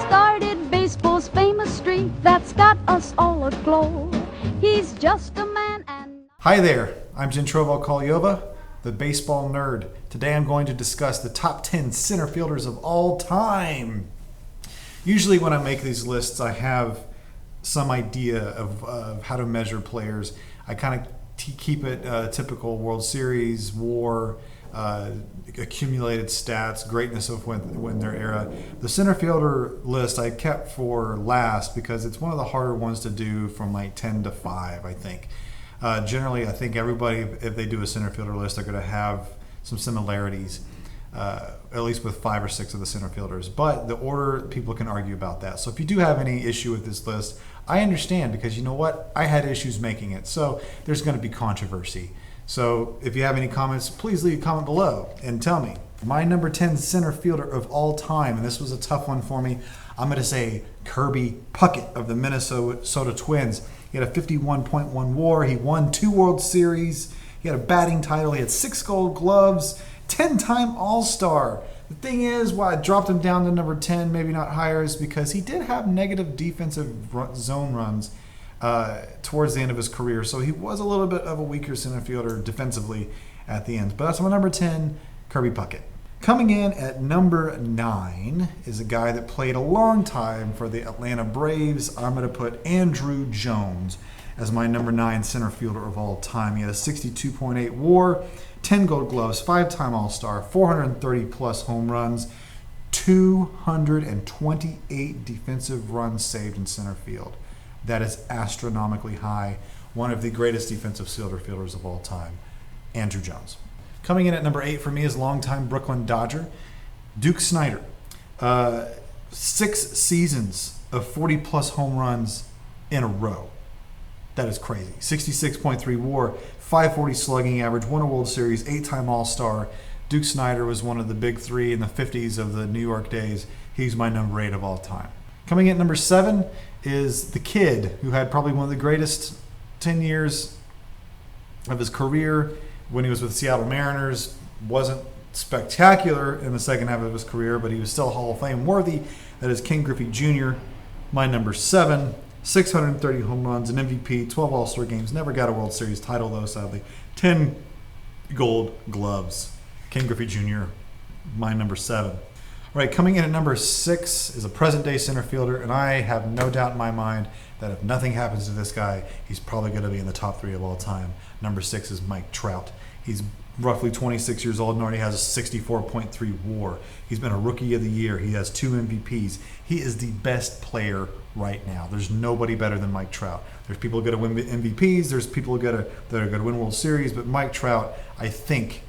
Started baseball's famous streak that's got us all aglow. He's just a man and... Hi there, I'm Gentrovo Kolyova, the baseball nerd. Today I'm going to discuss the top 10 center fielders of all time. Usually when I make these lists, I have some idea of how to measure players. I kind of keep it typical World Series, WAR, accumulated stats, greatness of when their era. The center fielder list I kept for last because it's one of the harder ones to do from like 10 to 5, I think. Generally, I think everybody, if they do a center fielder list, they're going to have some similarities, at least with 5 or 6 of the center fielders. But the order, people can argue about that. So if you do have any issue with this list, I understand, because you know what? I had issues making it. So there's going to be controversy. So if you have any comments, please leave a comment below and tell me. My number 10 center fielder of all time, and this was a tough one for me, I'm going to say Kirby Puckett of the Minnesota Twins. He had a 51.1 WAR. He won 2 World Series. He had a batting title. He had 6 Gold Gloves, 10-time All-Star. The thing is, why I dropped him down to number 10, maybe not higher, is because he did have negative defensive zone runs towards the end of his career. So he was a little bit of a weaker center fielder defensively at the end. But that's my number 10, Kirby Puckett. Coming in at number 9 is a guy that played a long time for the Atlanta Braves. I'm going to put Andrew Jones as my number 9 center fielder of all time. He had a 62.8 WAR, 10 Gold Gloves, 5-time All-Star, 430 plus home runs, 228 defensive runs saved in center field. That is astronomically high. One of the greatest defensive center fielders of all time, Andrew Jones. Coming in at number 8 for me is longtime Brooklyn Dodger, Duke Snider. 6 seasons of 40-plus home runs in a row. That is crazy. 66.3 WAR, 540 slugging average, won a World Series, 8-time All-Star. Duke Snider was one of the big 3 in the 50s of the New York days. He's my number 8 of all time. Coming in at number 7 is the kid who had probably one of the greatest 10 years of his career when he was with the Seattle Mariners. Wasn't spectacular in the second half of his career, but he was still Hall of Fame worthy. That is Ken Griffey Jr., my number 7. 630 home runs, an MVP, 12 All-Star games, never got a World Series title though, sadly. 10 Gold Gloves. Ken Griffey Jr., my number 7. All right, coming in at number 6 is a present-day center fielder, and I have no doubt in my mind that if nothing happens to this guy, he's probably going to be in the top 3 of all time. Number 6 is Mike Trout. He's roughly 26 years old and already has a 64.3 WAR. He's been a Rookie of the Year. He has 2 MVPs. He is the best player right now. There's nobody better than Mike Trout. There's people who are going to win MVPs. There's people that are going to win World Series. But Mike Trout, I think,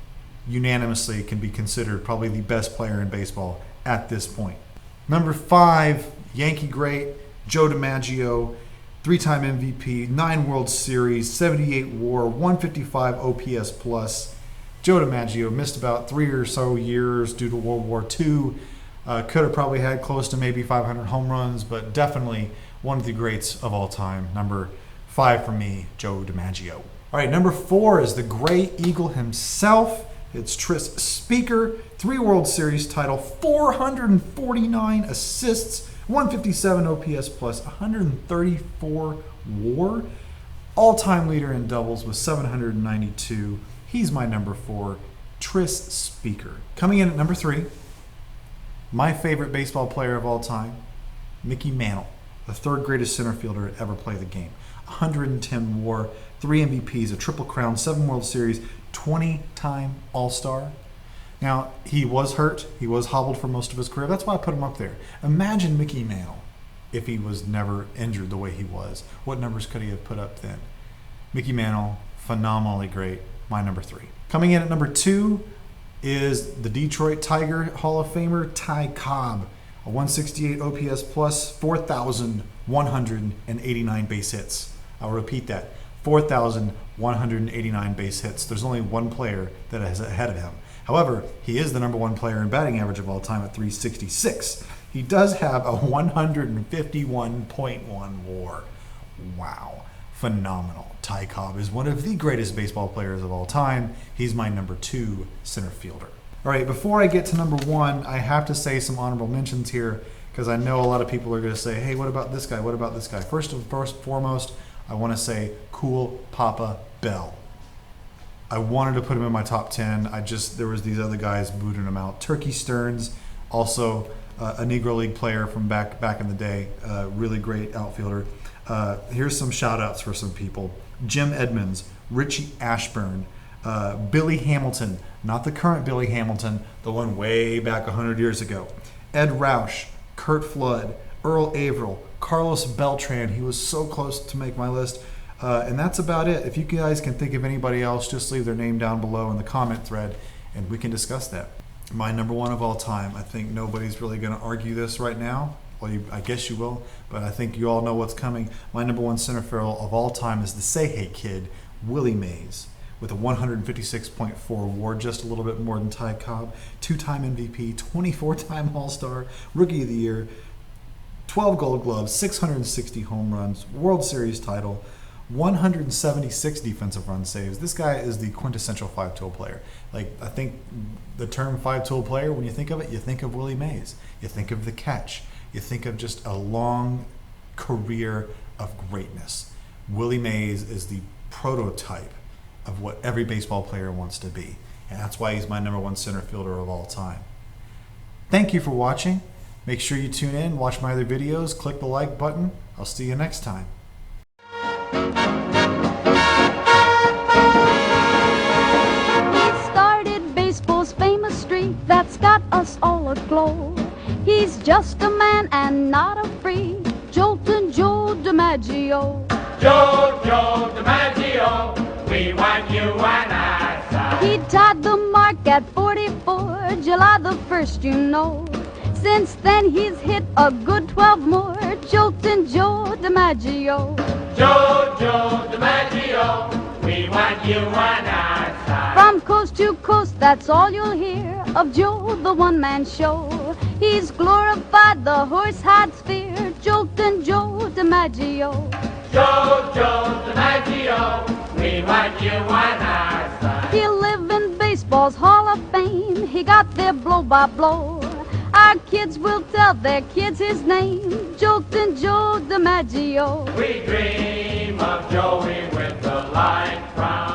unanimously can be considered probably the best player in baseball at this point. Number 5, Yankee great, Joe DiMaggio, 3-time MVP, 9 World Series, 78 WAR, 155 OPS plus. Joe DiMaggio missed about 3 or so years due to World War II. Could have probably had close to maybe 500 home runs, but definitely one of the greats of all time. Number 5 for me, Joe DiMaggio. All right, number 4 is the Gray Eagle himself. It's Tris Speaker, 3 World Series title, 449 assists, 157 OPS plus, 134 WAR. All-time leader in doubles with 792. He's my number 4, Tris Speaker. Coming in at number 3, my favorite baseball player of all time, Mickey Mantle, the 3rd greatest center fielder to ever play the game. 110 WAR, 3 MVPs, a Triple Crown, 7 World Series, 20-time All-Star. Now, he was hurt. He was hobbled for most of his career. That's why I put him up there. Imagine Mickey Mantle if he was never injured the way he was. What numbers could he have put up then? Mickey Mantle, phenomenally great. My number 3. Coming in at number 2 is the Detroit Tiger Hall of Famer, Ty Cobb. A 168 OPS plus, 4,189 base hits. I'll repeat that. 4,189 base hits. There's only one player that is ahead of him. However, he is the number 1 player in batting average of all time at 366. He does have a 151.1 WAR. Wow. Phenomenal. Ty Cobb is one of the greatest baseball players of all time. He's my number 2 center fielder. All right, before I get to number 1, I have to say some honorable mentions here because I know a lot of people are going to say, hey, what about this guy? What about this guy? First and foremost, I want to say Cool Papa Bell. I wanted to put him in my top 10. There was these other guys booting him out. Turkey Stearns, also a Negro League player from back in the day, really great outfielder. Here's some shout outs for some people. Jim Edmonds, Richie Ashburn, Billy Hamilton, not the current Billy Hamilton, the one way back 100 years ago. Ed Roush, Kurt Flood, Earl Averill, Carlos Beltran. He was so close to make my list. And that's about it. If you guys can think of anybody else, just leave their name down below in the comment thread and we can discuss that. My number 1 of all time. I think nobody's really going to argue this right now. Well, I guess you will, but I think you all know what's coming. My number 1 center fielder of all time is the Say Hey Kid, Willie Mays, with a 156.4 WAR, just a little bit more than Ty Cobb, 2-time MVP, 24-time All-Star, Rookie of the Year, 12 Gold Gloves, 660 home runs, World Series title, 176 defensive run saves. This guy is the quintessential 5-tool player. Like, I think the term 5-tool player, when you think of it, you think of Willie Mays. You think of the catch. You think of just a long career of greatness. Willie Mays is the prototype of what every baseball player wants to be. And that's why he's my number 1 center fielder of all time. Thank you for watching. Make sure you tune in, watch my other videos, click the like button. I'll see you next time. He started baseball's famous streak that's got us all aglow. He's just a man and not a freak, Joltin' Joe DiMaggio. Joe DiMaggio, we want you and I. He tied the mark at 44, July the 1st, you know. Since then he's hit a good 12 more, Joltin' Joe DiMaggio. Joe DiMaggio, we want you and I. From coast to coast, that's all you'll hear of Joe, the one-man show. He's glorified the horse-hide sphere, Joltin' Joe DiMaggio. Joe DiMaggio, we want you and I. He'll live in baseball's Hall of Fame. He got there blow by blow. Our kids will tell their kids his name, Joltin' Joe DiMaggio. We dream of Joey with the light crown.